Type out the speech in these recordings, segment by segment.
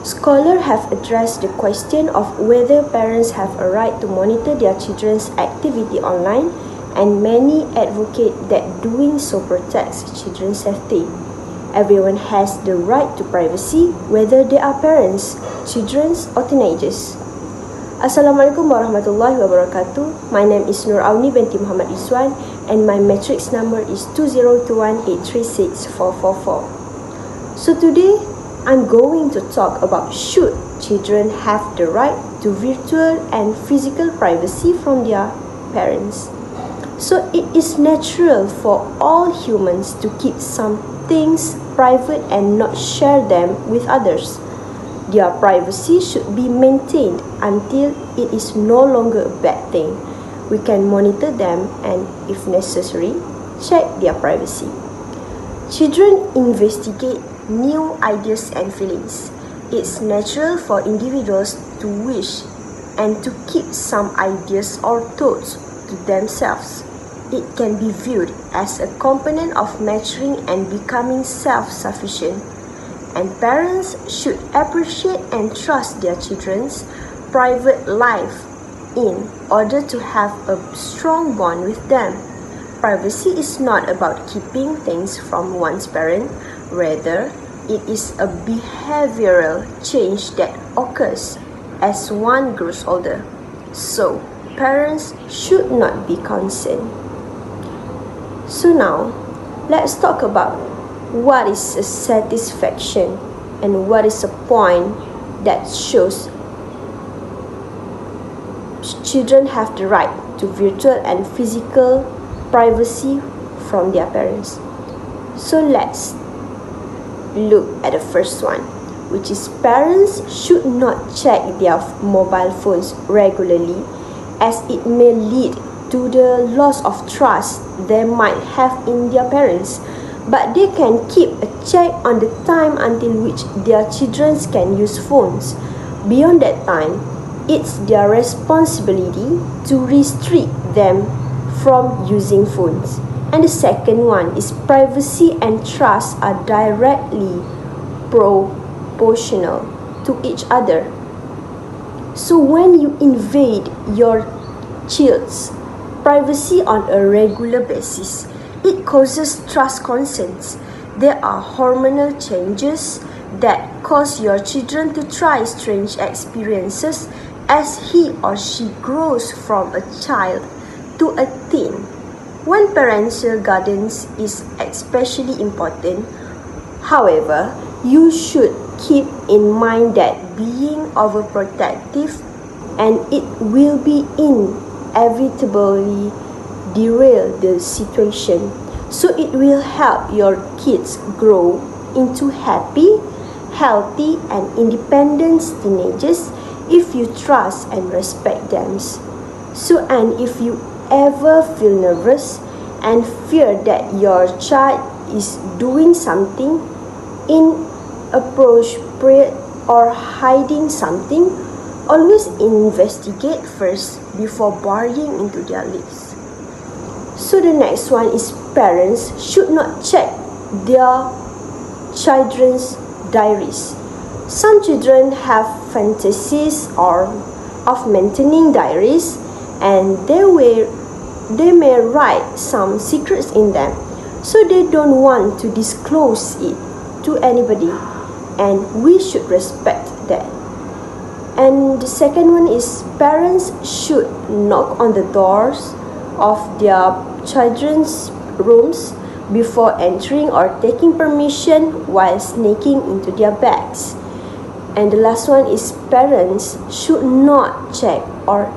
Scholars have addressed the question of whether parents have a right to monitor their children's activity online, and many advocate that doing so protects children's safety. Everyone has the right to privacy, whether they are parents, children, or teenagers. Assalamualaikum warahmatullahi wabarakatuh. My name is Auni Binti Muhamad Ridzuan, and my matrix number is 2021836444. So today, I'm going to talk about should children have the right to virtual and physical privacy from their parents. So it is natural for all humans to keep some things private and not share them with others. Their privacy should be maintained until it is no longer a bad thing. We can monitor them and, if necessary, check their privacy. Children investigate new ideas and feelings. It's natural for individuals to wish and to keep some ideas or thoughts to themselves. It can be viewed as a component of maturing and becoming self-sufficient, and parents should appreciate and trust their children's private life in order to have a strong bond with them. Privacy is not about keeping things from one's parent, rather, it is a behavioral change that occurs as one grows older. So, parents should not be concerned. So now, let's talk about what is a satisfaction and what is a point that shows children have the right to virtual and physical privacy from their parents. So let's look at the first one, which is parents should not check their mobile phones regularly, as it may lead to the loss of trust they might have in their parents, but they can keep a check on the time until which their children can use phones. Beyond that time, it's their responsibility to restrict them from using phones. And the second one is privacy and trust are directly proportional to each other. So when you invade your child's privacy on a regular basis, it causes trust concerns. There are hormonal changes that cause your children to try strange experiences as he or she grows from a child to a teen. When parental guidance is especially important, however, you should keep in mind that being overprotective and it will be inevitably derail the situation. So it will help your kids grow into happy, healthy, and independent teenagers if you trust and respect them. So, and if you ever feel nervous and fear that your child is doing something inappropriate or hiding something, always investigate first before barging into their lives. So the next one is parents should not check their children's diaries. Some children have fantasies of maintaining diaries, and they may write some secrets in them, so they don't want to disclose it to anybody, and we should respect that. And the second one is parents should knock on the doors of their children's rooms before entering or taking permission while sneaking into their bags. And the last one is parents should not check or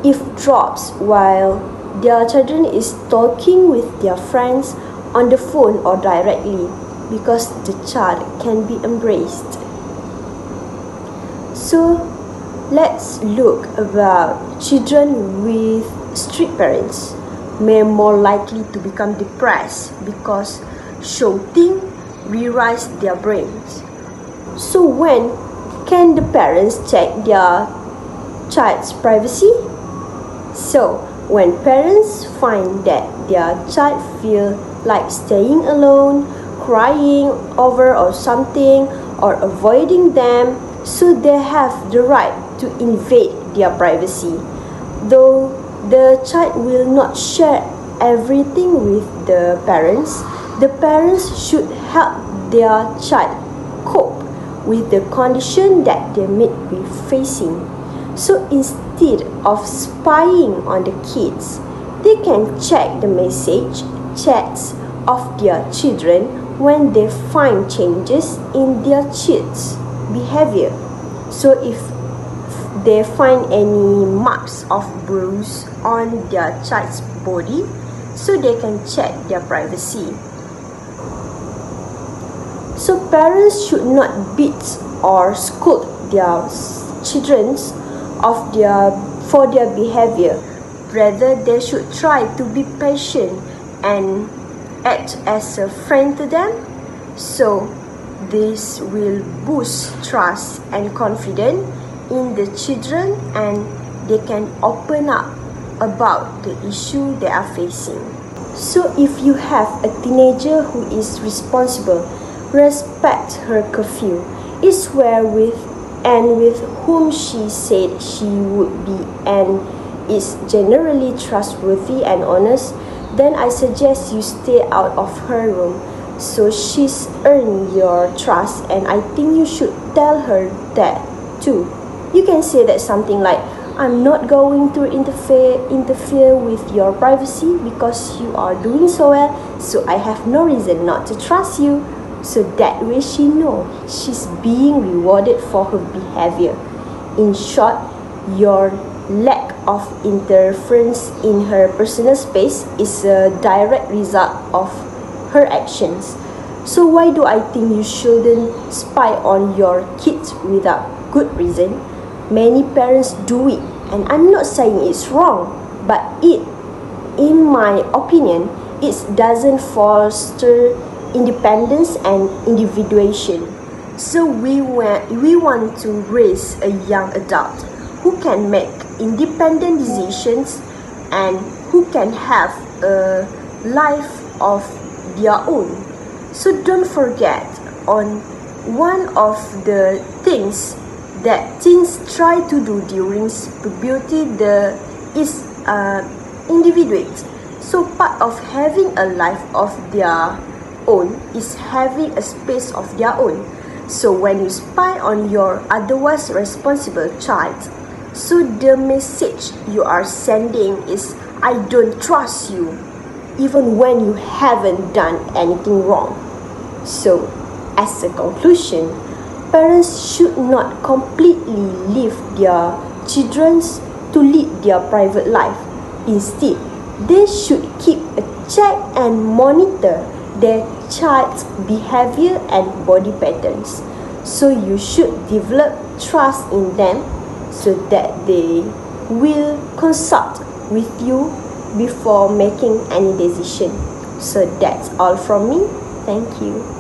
eavesdrops while their children is talking with their friends on the phone or directly, because the child can be embraced. So let's look about children with strict parents may more likely to become depressed because shouting rewrites their brains. So when can the parents check their child's privacy? So when parents find that their child feel like staying alone, crying over or something, or avoiding them, So they have the right to invade their privacy. Though the child will not share everything with the parents should help their child cope with the condition that they may be facing. So instead of spying on the kids, they can check the chats of their children when they find changes in their kids' behavior. So if they find any marks of bruise on their child's body, so they can check their privacy. So parents should not beat or scold their children for their behavior. Rather, they should try to be patient and act as a friend to them. So this will boost trust and confidence in the children, and they can open up about the issue they are facing. So if you have a teenager who is responsible, respect her curfew, is with whom she said she would be, and is generally trustworthy and honest, then I suggest you stay out of her room. So she's earned your trust, and I think you should tell her that too. You can say that something like, I'm not going to interfere with your privacy because you are doing so well, so I have no reason not to trust you. So that way she knows she's being rewarded for her behavior. In short, your lack of interference in her personal space is a direct result of her actions. So why do I think you shouldn't spy on your kids without good reason? Many parents do it, and I'm not saying it's wrong, but in my opinion, it doesn't foster independence and individuation. So we want to raise a young adult who can make independent decisions and who can have a life of their own. So don't forget on one of the things that teens try to do during puberty is individuate. So part of having a life of their own is having a space of their own. So when you spy on your otherwise responsible child, so the message you are sending is, I don't trust you, even when you haven't done anything wrong. So as a conclusion, parents should not completely leave their children to lead their private life. Instead, they should keep a check and monitor their child's behavior and body patterns. So you should develop trust in them so that they will consult with you before making any decision. So that's all from me. Thank you.